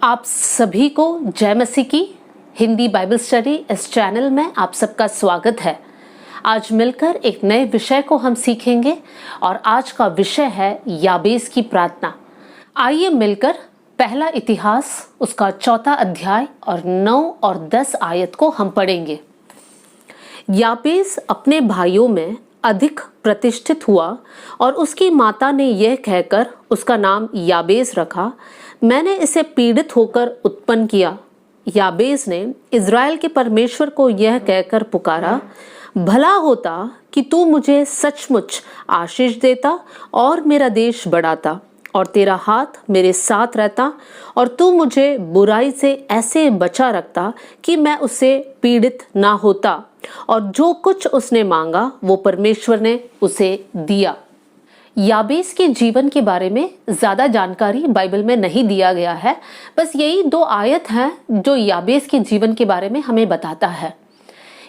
आप सभी को जय मसीह की हिंदी बाइबल स्टडी इस चैनल में आप सबका स्वागत है। आज मिलकर एक नए विषय को हम सीखेंगे और आज का विषय है याबेस की प्रार्थना। आइए मिलकर पहला इतिहास उसका 4 अध्याय और 9 और 10 आयत को हम पढ़ेंगे। याबेस अपने भाइयों में अधिक प्रतिष्ठित हुआ और उसकी माता ने यह कहकर उसका नाम याबेस रखा, मैंने इसे पीड़ित होकर उत्पन्न किया। याबेस ने इज़राइल के परमेश्वर को यह कहकर पुकारा, भला होता कि तू मुझे सचमुच आशीष देता और मेरा देश बढ़ाता और तेरा हाथ मेरे साथ रहता और तू मुझे बुराई से ऐसे बचा रखता कि मैं उसे पीड़ित ना होता। और जो कुछ उसने मांगा वो परमेश्वर ने उसे दिया। याबेस के जीवन के बारे में ज़्यादा जानकारी बाइबल में नहीं दिया गया है, बस यही 2 आयत हैं जो याबेस के जीवन के बारे में हमें बताता है।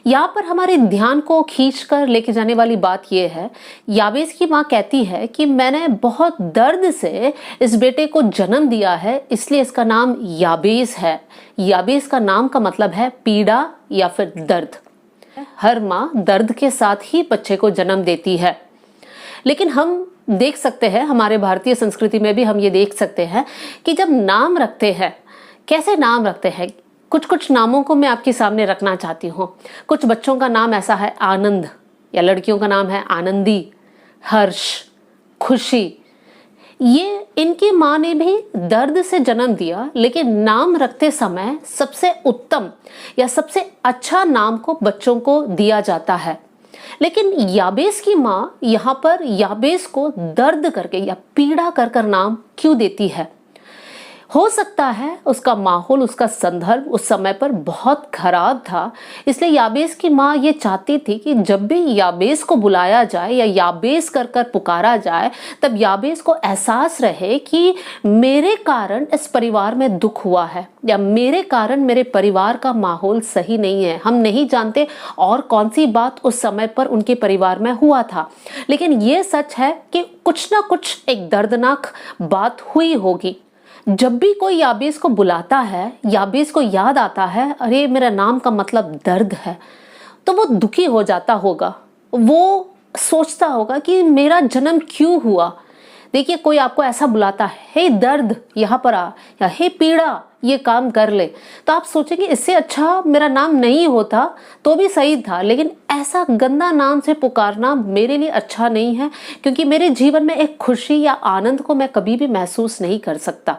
यहाँ पर हमारे ध्यान को खींच कर लेके जाने वाली बात यह है, याबेस की माँ कहती है कि मैंने बहुत दर्द से इस बेटे को जन्म दिया है, इसलिए इसका नाम याबेस है। याबेस का नाम का मतलब है पीड़ा या फिर दर्द। हर माँ दर्द के साथ ही बच्चे को जन्म देती है, लेकिन हम देख सकते हैं, हमारे भारतीय संस्कृति में भी हम ये देख सकते हैं कि जब नाम रखते हैं, कैसे नाम रखते हैं। कुछ नामों को मैं आपके सामने रखना चाहती हूँ। कुछ बच्चों का नाम ऐसा है आनंद, या लड़कियों का नाम है आनंदी, हर्ष, खुशी। ये इनकी माँ ने भी दर्द से जन्म दिया, लेकिन नाम रखते समय सबसे उत्तम या सबसे अच्छा नाम को बच्चों को दिया जाता है। लेकिन याबेस की माँ यहाँ पर याबेस को दर्द करके या पीड़ा कर नाम क्यों देती है? हो सकता है उसका माहौल, उसका संदर्भ उस समय पर बहुत खराब था, इसलिए याबेस की माँ ये चाहती थी कि जब भी याबेस को बुलाया जाए या याबेस कर पुकारा जाए, तब याबेस को एहसास रहे कि मेरे कारण इस परिवार में दुख हुआ है या मेरे कारण मेरे परिवार का माहौल सही नहीं है। हम नहीं जानते और कौन सी बात उस समय पर उनके परिवार में हुआ था, लेकिन ये सच है कि कुछ ना कुछ एक दर्दनाक बात हुई होगी। जब भी कोई याबेस को बुलाता है, याबेस को याद आता है, अरे मेरा नाम का मतलब दर्द है, तो वो दुखी हो जाता होगा। वो सोचता होगा कि मेरा जन्म क्यों हुआ। देखिए, कोई आपको ऐसा बुलाता है, हे दर्द यहाँ पर आ, या हे पीड़ा ये काम कर ले, तो आप सोचेंगे इससे अच्छा मेरा नाम नहीं होता तो भी सही था, लेकिन ऐसा गंदा नाम से पुकारना मेरे लिए अच्छा नहीं है, क्योंकि मेरे जीवन में एक खुशी या आनंद को मैं कभी भी महसूस नहीं कर सकता।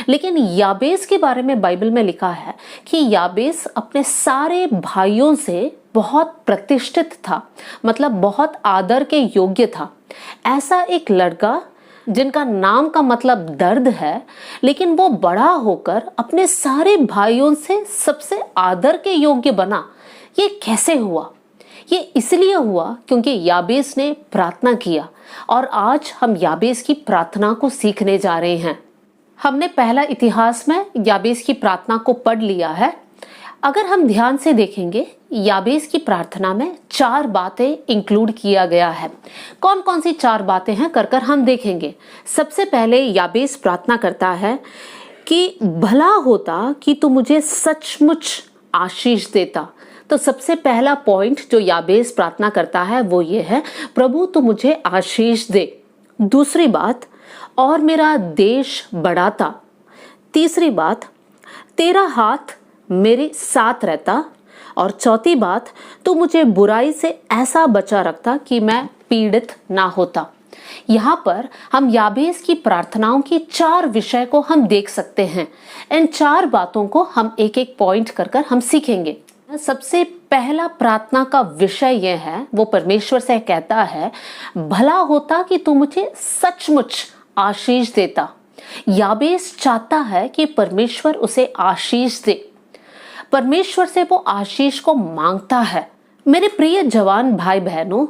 लेकिन याबेस के बारे में बाइबल में लिखा है कि याबेस अपने सारे भाइयों से बहुत प्रतिष्ठित था, मतलब बहुत आदर के योग्य था। ऐसा एक लड़का जिनका नाम का मतलब दर्द है, लेकिन वो बड़ा होकर अपने सारे भाइयों से सबसे आदर के योग्य बना। ये कैसे हुआ? ये इसलिए हुआ क्योंकि याबेस ने प्रार्थना किया, और आज हम याबेस की प्रार्थना को सीखने जा रहे हैं। हमने पहला इतिहास में याबेस की प्रार्थना को पढ़ लिया है। अगर हम ध्यान से देखेंगे, याबेस की प्रार्थना में 4 बातें इंक्लूड किया गया है। कौन कौन सी 4 बातें हैं कर हम देखेंगे। सबसे पहले याबेस प्रार्थना करता है कि भला होता कि तू मुझे सचमुच आशीष देता। तो सबसे पहला पॉइंट जो याबेस प्रार्थना करता है वो ये है, प्रभु तू मुझे आशीष दे। दूसरी बात, और मेरा देश बढ़ाता। तीसरी बात, तेरा हाथ मेरे साथ रहता। और चौथी बात, तो मुझे बुराई से ऐसा बचा रखता कि मैं पीड़ित ना होता। यहाँ पर हम याबेस की प्रार्थनाओं की 4 विषय को हम देख सकते हैं। इन 4 बातों को हम एक एक पॉइंट कर हम सीखेंगे। सबसे पहला प्रार्थना का विषय यह है, वो परमेश्वर से कहता है, भला होता कि तू मुझे सचमुच आशीष देता। याबेस चाहता है कि परमेश्वर उसे आशीष दे। परमेश्वर से वो आशीष को मांगता है। मेरे प्रिय जवान भाई बहनों,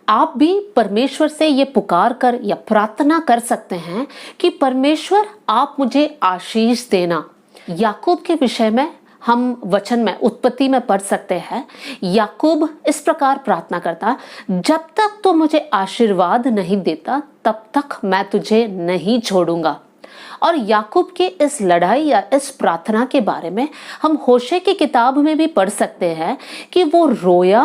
आप भी परमेश्वर से ये पुकार कर या प्रार्थना कर सकते हैं कि परमेश्वर आप मुझे आशीष देना। याकूब के विषय में हम वचन में उत्पत्ति में पढ़ सकते हैं। याकूब इस प्रकार प्रार्थना करता, जब तक तो मुझे आशीर्वाद नहीं देता तब तक मैं तुझे नहीं छोड़ूंगा। और याकूब की इस लड़ाई या इस प्रार्थना के बारे में हम होशे की किताब में भी पढ़ सकते हैं कि वो रोया,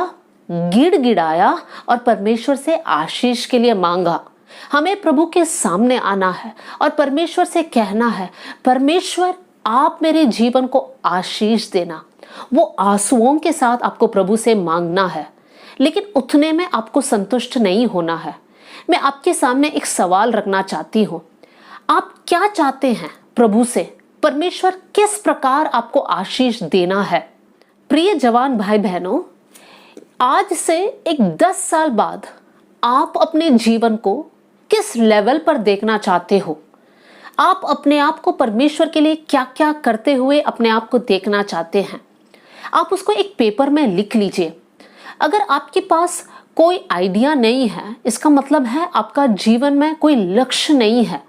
गिड़गिड़ाया और परमेश्वर से आशीष के लिए मांगा। हमें प्रभु के सामने आना है और परमेश्वर से कहना है, परमेश्वर आप मेरे जीवन को आशीष देना। वो आंसुओं के साथ आपको प्रभु से मांगना है, लेकिन उतने में आपको संतुष्ट नहीं होना है। मैं आपके सामने एक सवाल रखना चाहती हूँ, आप क्या चाहते हैं प्रभु से? परमेश्वर किस प्रकार आपको आशीष देना है? प्रिय जवान भाई बहनों, आज से एक 10 साल बाद आप अपने जीवन को किस लेवल पर देखना चाहते हो? आप अपने आप को परमेश्वर के लिए क्या क्या करते हुए अपने आप को देखना चाहते हैं? आप उसको एक पेपर में लिख लीजिए। अगर आपके पास कोई आइडिया नहीं है, इसका मतलब है आपका जीवन में कोई लक्ष्य नहीं है,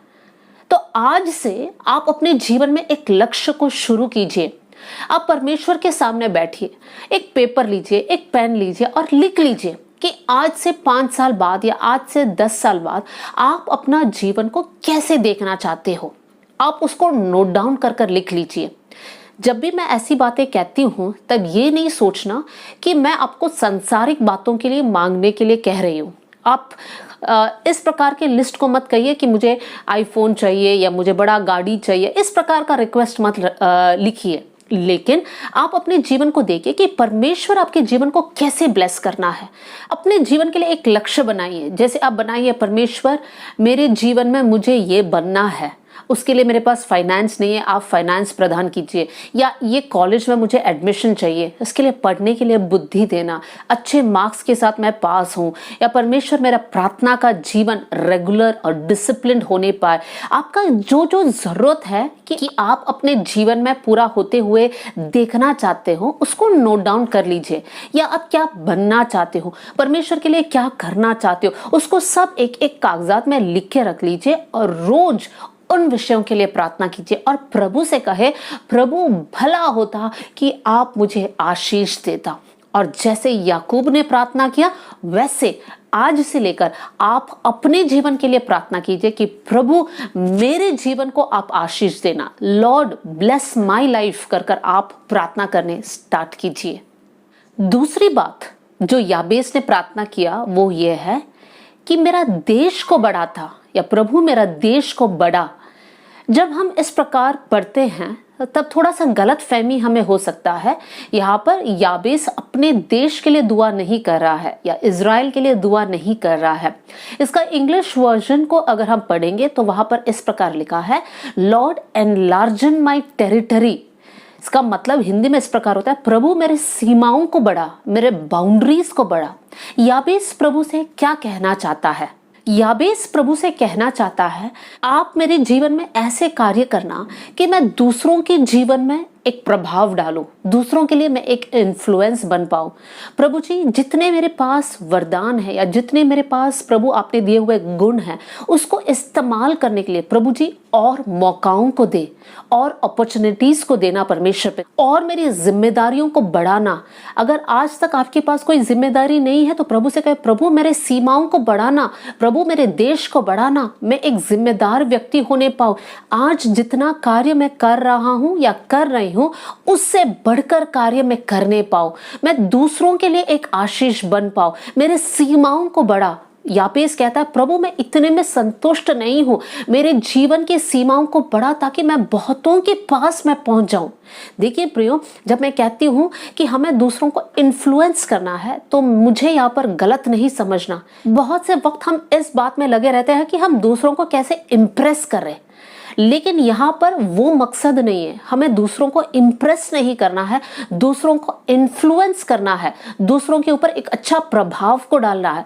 तो आज से आप अपने जीवन में एक लक्ष्य को शुरू कीजिए। आप परमेश्वर के सामने बैठिए, एक पेपर लीजिए, एक पेन लीजिए और लिख लीजिए कि आज से 5 साल बाद या आज से 10 साल बाद आप अपना जीवन को कैसे देखना चाहते हो। आप उसको नोट डाउन कर कर लिख लीजिए। जब भी मैं ऐसी बातें कहती हूँ तब ये नहीं सोचना कि मैं आपको सांसारिक बातों के लिए मांगने के लिए कह रही हूँ। आप इस प्रकार के लिस्ट को मत कहिए कि मुझे आईफोन चाहिए या मुझे बड़ा गाड़ी चाहिए, इस प्रकार का रिक्वेस्ट मत लिखिए। लेकिन आप अपने जीवन को देखिए कि परमेश्वर आपके जीवन को कैसे ब्लेस करना है। अपने जीवन के लिए एक लक्ष्य बनाइए। जैसे आप बनाइए, परमेश्वर मेरे जीवन में मुझे ये बनना है, उसके लिए मेरे पास फाइनेंस नहीं है, आप फाइनेंस प्रदान कीजिए। या ये कॉलेज में मुझे एडमिशन चाहिए, इसके लिए पढ़ने के लिए बुद्धि देना, अच्छे मार्क्स के साथ मैं पास हूँ। या परमेश्वर मेरा प्रार्थना का जीवन रेगुलर और डिसिप्लिन होने पाए। आपका जो जो जरूरत है कि आप अपने जीवन में पूरा होते हुए देखना चाहते हो, उसको नोट डाउन कर लीजिए। या आप क्या बनना चाहते हो, परमेश्वर के लिए क्या करना चाहते हो, उसको सब एक एक कागजात में लिख के रख लीजिए और रोज उन विषयों के लिए प्रार्थना कीजिए और प्रभु से कहे, प्रभु भला होता कि आप मुझे आशीष देता। और जैसे याकूब ने प्रार्थना किया, वैसे आज से लेकर आप अपने जीवन के लिए प्रार्थना कीजिए कि प्रभु मेरे जीवन को आप आशीष देना। लॉर्ड ब्लेस माय लाइफ कर कर आप प्रार्थना करने स्टार्ट कीजिए। दूसरी बात जो याबेस ने प्रार्थना किया वो ये है कि मेरा देश को बढ़ा था, या प्रभु मेरा देश को बढ़ा। जब हम इस प्रकार पढ़ते हैं तब थोड़ा सा गलत फहमी हमें हो सकता है। यहाँ पर याबेस अपने देश के लिए दुआ नहीं कर रहा है या इज़राइल के लिए दुआ नहीं कर रहा है। इसका इंग्लिश वर्जन को अगर हम पढ़ेंगे तो वहां पर इस प्रकार लिखा है, लॉर्ड एनलार्जन माई टेरिटरी। इसका मतलब हिंदी में इस प्रकार होता है, प्रभु मेरे सीमाओं को बढ़ा, मेरे बाउंड्रीज को बढ़ा। याबेस प्रभु से क्या कहना चाहता है? याबेस प्रभु से कहना चाहता है, आप मेरे जीवन में ऐसे कार्य करना कि मैं दूसरों के जीवन में एक प्रभाव डालूं, दूसरों के लिए मैं एक इन्फ्लुएंस बन पाऊं। प्रभु जी, जितने मेरे पास वरदान है या जितने मेरे पास प्रभु आपने दिए हुए गुण हैं, उसको इस्तेमाल करने के लिए प्रभु जी और मौकाओं को दे और अपॉर्चुनिटीज को देना परमेश्वर पे, और मेरी जिम्मेदारियों को बढ़ाना। अगर आज तक आपके पास कोई जिम्मेदारी नहीं है तो प्रभु से कहे, प्रभु मेरे सीमाओं को बढ़ाना, प्रभु मेरे देश को बढ़ाना, मैं एक जिम्मेदार व्यक्ति होने पाऊं। आज जितना कार्य मैं कर रहा हूं या कर रही हूं, उससे बढ़कर कार्य में करने पाऊं, मैं दूसरों के लिए एक आशीष बन पाऊं, मेरे सीमाओं को बढ़ा। याबेस कहता है, प्रभु मैं इतने में संतुष्ट नहीं हूं, मेरे जीवन की सीमाओं को बढ़ा ताकि मैं बहुतों के पास मैं पहुंच जाऊं। देखिए प्रियो, जब मैं कहती हूं कि हमें दूसरों को इन्फ्लुएंस करना है तो मुझे यहाँ पर गलत नहीं समझना। बहुत से वक्त हम इस बात में लगे रहते हैं कि हम दूसरों को कैसे इम्प्रेस कर रहे, लेकिन यहाँ पर वो मकसद नहीं है। हमें दूसरों को इम्प्रेस नहीं करना है, दूसरों को इन्फ्लुएंस करना है, दूसरों के ऊपर एक अच्छा प्रभाव को डालना है।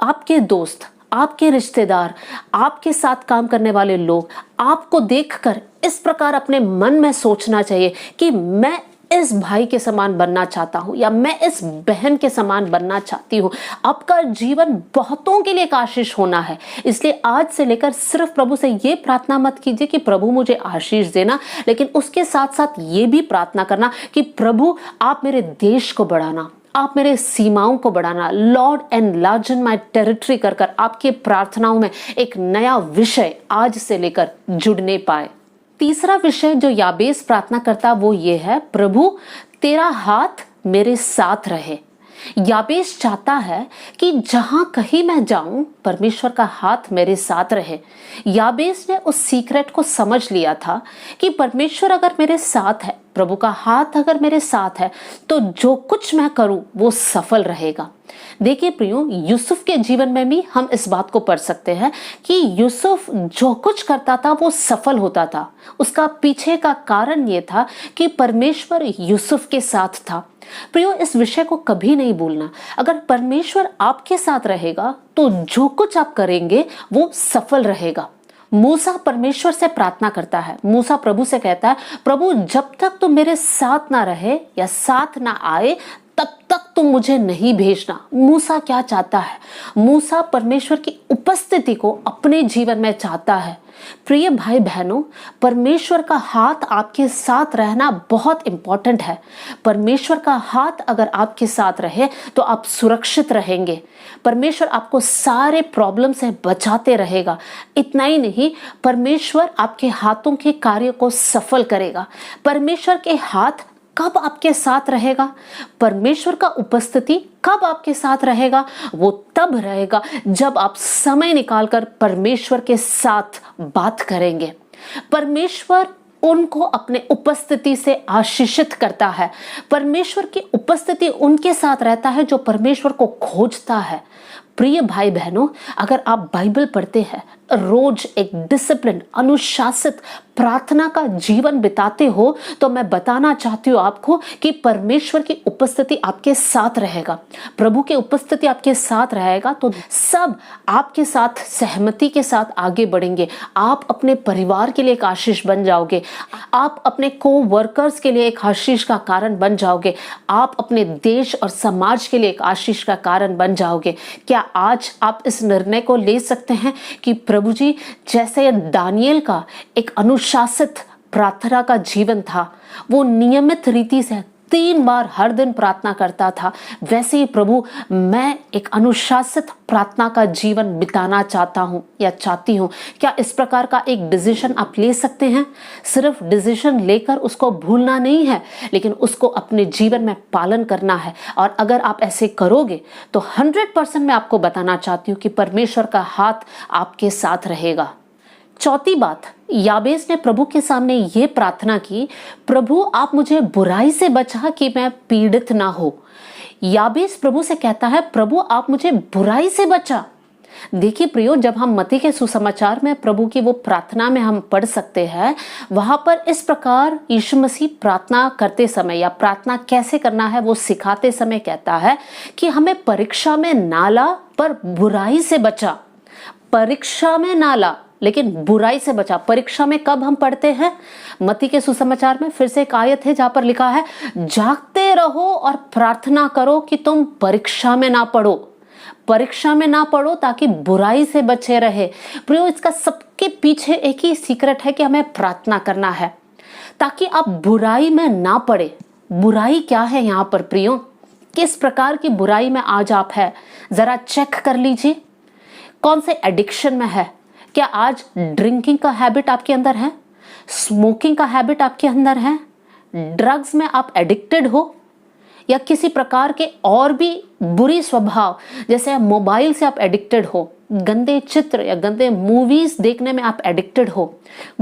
आपके दोस्त, आपके रिश्तेदार, आपके साथ काम करने वाले लोग आपको देखकर इस प्रकार अपने मन में सोचना चाहिए कि मैं इस भाई के समान बनना चाहता हूं या मैं इस बहन के समान बनना चाहती हूं। आपका जीवन बहुतों के लिए एक आशीष होना है। इसलिए आज से लेकर सिर्फ प्रभु से ये प्रार्थना मत कीजिए कि प्रभु मुझे आशीष देना, लेकिन उसके साथ साथ ये भी प्रार्थना करना कि प्रभु आप मेरे देश को बढ़ाना, आप मेरे सीमाओं को बढ़ाना, लॉर्ड एनलार्जन माय टेरिटरी कर कर आपकी प्रार्थनाओं में एक नया विषय आज से लेकर जुड़ने पाए। तीसरा विषय जो याबेस प्रार्थना करता वो ये है, प्रभु तेरा हाथ मेरे साथ रहे। याबेस चाहता है कि जहां कहीं मैं जाऊं परमेश्वर का हाथ मेरे साथ रहे। याबेस ने उस सीक्रेट को समझ लिया था कि परमेश्वर अगर मेरे साथ है, प्रभु का हाथ अगर मेरे साथ है, तो जो कुछ मैं करूं वो सफल रहेगा। देखिए प्रियो, यूसुफ के जीवन में भी हम इस बात को पढ़ सकते हैं कि यूसुफ जो कुछ करता था वो सफल होता था। उसका पीछे का कारण ये था कि परमेश्वर यूसुफ के साथ था। प्रियो, इस विषय को कभी नहीं भूलना। अगर परमेश्वर आपके साथ रहेगा तो जो कुछ आप करेंगे वो सफल रहेगा। मूसा परमेश्वर से प्रार्थना करता है। मूसा प्रभु से कहता है, प्रभु जब तक तुम मेरे साथ ना रहे या साथ ना आए तब तक तुम मुझे नहीं भेजना। मूसा क्या चाहता है? मूसा परमेश्वर की उपस्थिति को अपने जीवन में चाहता है। प्रिय भाई बहनों, परमेश्वर का हाथ आपके साथ रहना बहुत इंपॉर्टेंट है। परमेश्वर का हाथ अगर आपके साथ रहे तो आप सुरक्षित रहेंगे। परमेश्वर आपको सारे प्रॉब्लम से बचाते रहेगा। इतना ही नहीं, परमेश्वर आपके हाथों के कार्य को सफल करेगा। परमेश्वर के हाथ कब आपके साथ रहेगा? परमेश्वर का उपस्थिति कब आपके साथ रहेगा? वो तब रहेगा जब आप समय निकालकर परमेश्वर के साथ बात करेंगे। परमेश्वर उनको अपने उपस्थिति से आशीषित करता है। परमेश्वर की उपस्थिति उनके साथ रहता है जो परमेश्वर को खोजता है। प्रिय भाई बहनों, अगर आप बाइबल पढ़ते हैं, रोज एक डिसिप्लिन, अनुशासित प्रार्थना का जीवन बिताते हो, तो मैं बताना चाहती हूँ आपको कि परमेश्वर की उपस्थिति आपके साथ रहेगा। प्रभु की उपस्थिति आपके साथ रहेगा तो सब आपके साथ सहमति के साथ आगे बढ़ेंगे। आप अपने परिवार के लिए एक आशीष बन जाओगे। आप अपने को वर्कर्स के लिए एक आशीष का कारण बन जाओगे। आप अपने देश और समाज के लिए एक आशीष का कारण बन जाओगे। क्या आज आप इस निर्णय को ले सकते हैं कि प्रभु जी, जैसे दानियल का एक अनुशासित प्रार्थना का जीवन था, वो नियमित रीति से 3 बार हर दिन प्रार्थना करता था, वैसे ही प्रभु मैं एक अनुशासित प्रार्थना का जीवन बिताना चाहता हूं या चाहती हूं। क्या इस प्रकार का एक डिसीजन आप ले सकते हैं? सिर्फ डिसीजन लेकर उसको भूलना नहीं है, लेकिन उसको अपने जीवन में पालन करना है। और अगर आप ऐसे करोगे तो 100% मैं आपको बताना चाहती हूँ कि परमेश्वर का हाथ आपके साथ रहेगा। चौथी बात, याबेस ने प्रभु के सामने ये प्रार्थना की, प्रभु आप मुझे बुराई से बचा कि मैं पीड़ित ना हो। याबेस प्रभु से कहता है, प्रभु आप मुझे बुराई से बचा। देखिए प्रियो, जब हम मत्ती के सुसमाचार में प्रभु की वो प्रार्थना में हम पढ़ सकते हैं, वहां पर इस प्रकार यीशु मसीह प्रार्थना करते समय या प्रार्थना कैसे करना है वो सिखाते समय कहता है कि हमें परीक्षा में ना ला पर बुराई से बचा। परीक्षा में ना ला लेकिन बुराई से बचा। परीक्षा में कब हम पढ़ते हैं? मत्ती के सुसमाचार में फिर से एक आयत है जहां पर लिखा है, जागते रहो और प्रार्थना करो कि तुम परीक्षा में ना पड़ो। परीक्षा में ना पड़ो ताकि बुराई से बचे रहे। प्रियो, इसका सबके पीछे एक ही सीक्रेट है कि हमें प्रार्थना करना है ताकि आप बुराई में ना पड़े। बुराई क्या है यहाँ पर प्रियो? किस प्रकार की बुराई में आज आप है? जरा चेक कर लीजिए। कौन से एडिक्शन में है? क्या आज ड्रिंकिंग का हैबिट आपके अंदर है? स्मोकिंग का हैबिट आपके अंदर है? ड्रग्स में आप एडिक्टेड हो? या किसी प्रकार के और भी बुरी स्वभाव, जैसे मोबाइल से आप एडिक्टेड हो, गंदे चित्र या गंदे मूवीज देखने में आप एडिक्टेड हो,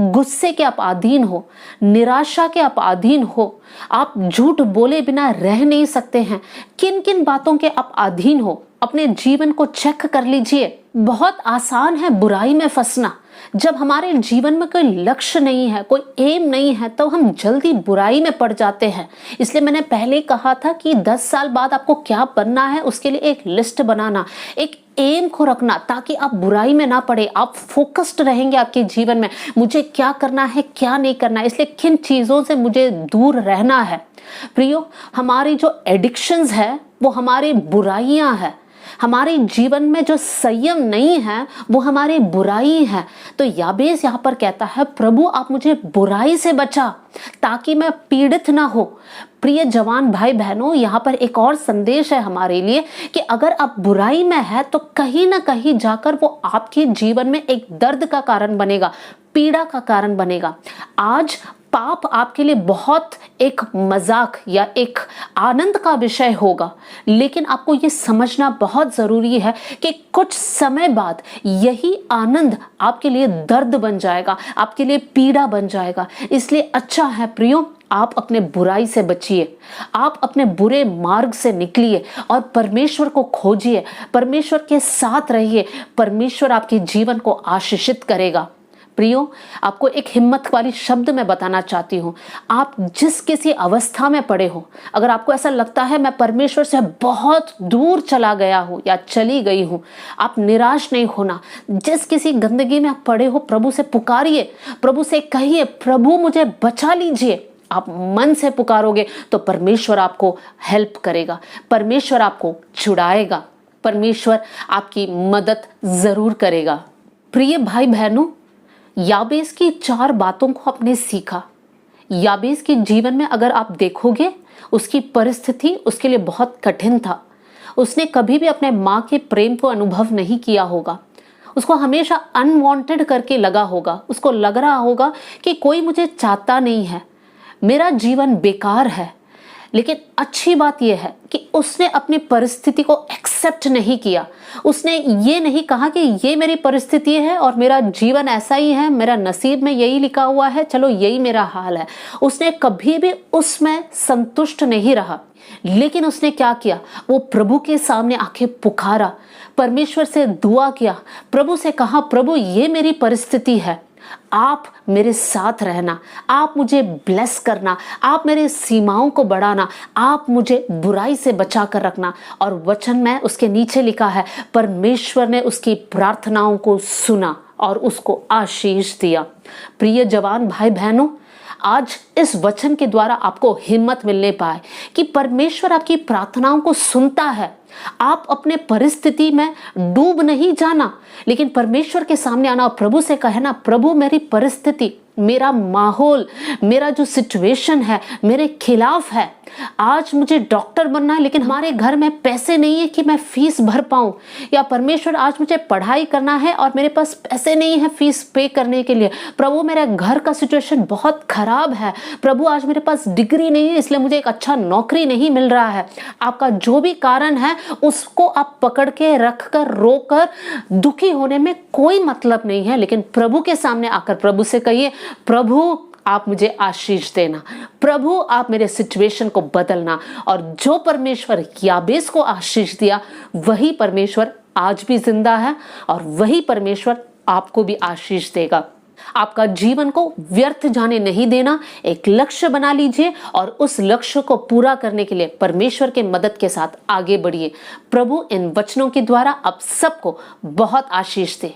गुस्से के आप अधीन हो, निराशा के आप अधीन हो, आप झूठ बोले बिना रह नहीं सकते हैं। किन किन बातों के आप अधीन हो? अपने जीवन को चेक कर लीजिए। बहुत आसान है बुराई में फंसना। जब हमारे जीवन में कोई लक्ष्य नहीं है, कोई एम नहीं है, तो हम जल्दी बुराई में पड़ जाते हैं। इसलिए मैंने पहले कहा था कि 10 साल बाद आपको क्या बनना है उसके लिए एक लिस्ट बनाना, एक एम को रखना ताकि आप बुराई में ना पड़े। आप फोकस्ड रहेंगे आपके जीवन में, मुझे क्या करना है क्या नहीं करना है, इसलिए किन चीजों से मुझे दूर रहना है। प्रियो, हमारी जो एडिक्शंस है वो हमारी बुराइयां है। हमारे जीवन में जो संयम नहीं है वो हमारी बुराई है। तो याबेस यहाँ पर कहता है, प्रभु आप मुझे बुराई से बचा ताकि मैं पीड़ित ना हो। प्रिय जवान भाई बहनों, यहाँ पर एक और संदेश है हमारे लिए कि अगर आप बुराई में है तो कहीं ना कहीं जाकर वो आपके जीवन में एक दर्द का कारण बनेगा, पीड़ा का कारण बनेगा। आज पाप आपके लिए बहुत एक मजाक या एक आनंद का विषय होगा, लेकिन आपको ये समझना बहुत जरूरी है कि कुछ समय बाद यही आनंद आपके लिए दर्द बन जाएगा, आपके लिए पीड़ा बन जाएगा। इसलिए अच्छा है प्रियो, आप अपने बुराई से बचिए, आप अपने बुरे मार्ग से निकलिए और परमेश्वर को खोजिए, परमेश्वर के साथ रहिए। परमेश्वर आपके जीवन को आशीषित करेगा। प्रियो, आपको एक हिम्मत वाली शब्द मैं बताना चाहती हूँ। आप जिस किसी अवस्था में पड़े हो, अगर आपको ऐसा लगता है मैं परमेश्वर से बहुत दूर चला गया हूँ या चली गई हूँ, आप निराश नहीं होना। जिस किसी गंदगी में आप पड़े हो, प्रभु से पुकारिए, प्रभु से कहिए, प्रभु मुझे बचा लीजिए। आप मन से पुकारोगे तो परमेश्वर आपको हेल्प करेगा, परमेश्वर आपको छुड़ाएगा, परमेश्वर आपकी मदद जरूर करेगा। प्रिय भाई बहनों, याबेस की 4 बातों को आपने सीखा। याबेस के जीवन में अगर आप देखोगे, उसकी परिस्थिति उसके लिए बहुत कठिन था। उसने कभी भी अपने माँ के प्रेम को अनुभव नहीं किया होगा। उसको हमेशा अनवांटेड करके लगा होगा। उसको लग रहा होगा कि कोई मुझे चाहता नहीं है, मेरा जीवन बेकार है। लेकिन अच्छी बात यह है कि उसने अपनी परिस्थिति को एक्सेप्ट नहीं किया। उसने ये नहीं कहा कि ये मेरी परिस्थिति है और मेरा जीवन ऐसा ही है, मेरा नसीब में यही लिखा हुआ है, चलो यही मेरा हाल है। उसने कभी भी उसमें संतुष्ट नहीं रहा। लेकिन उसने क्या किया, वो प्रभु के सामने आके पुकारा, परमेश्वर से दुआ किया, प्रभु से कहा, प्रभु ये मेरी परिस्थिति है, आप मेरे साथ रहना, आप मुझे ब्लेस करना, आप मेरे सीमाओं को बढ़ाना, आप मुझे बुराई से बचा कर रखना। और वचन में उसके नीचे लिखा है, परमेश्वर ने उसकी प्रार्थनाओं को सुना और उसको आशीष दिया। प्रिय जवान भाई बहनों, आज इस वचन के द्वारा आपको हिम्मत मिलने पाए कि परमेश्वर आपकी प्रार्थनाओं को सुनता है। आप अपने परिस्थिति में डूब नहीं जाना, लेकिन परमेश्वर के सामने आना और प्रभु से कहना, प्रभु मेरी परिस्थिति, मेरा माहौल, मेरा जो सिचुएशन है मेरे खिलाफ है। आज मुझे डॉक्टर बनना है लेकिन हमारे घर में पैसे नहीं है कि मैं फीस भर पाऊं, या परमेश्वर आज मुझे पढ़ाई करना है और मेरे पास पैसे नहीं है फीस पे करने के लिए। प्रभु मेरे घर का सिचुएशन बहुत खराब है। प्रभु आज मेरे पास डिग्री नहीं है इसलिए मुझे एक अच्छा नौकरी नहीं मिल रहा है। आपका जो भी कारण है उसको आप पकड़ के रख कर रोकर दुखी होने में कोई मतलब नहीं है, लेकिन प्रभु के सामने आकर प्रभु से कहिए, प्रभु आप मुझे आशीष देना, प्रभु आप मेरे सिचुएशन को बदलना। और जो परमेश्वर याबेस को आशीष दिया वही परमेश्वर आज भी जिंदा है और वही परमेश्वर आपको भी आशीष देगा। आपका जीवन को व्यर्थ जाने नहीं देना, एक लक्ष्य बना लीजिए और उस लक्ष्य को पूरा करने के लिए परमेश्वर के मदद के साथ आगे बढ़िए। प्रभु इन वचनों के द्वारा आप सबको बहुत आशीष दे।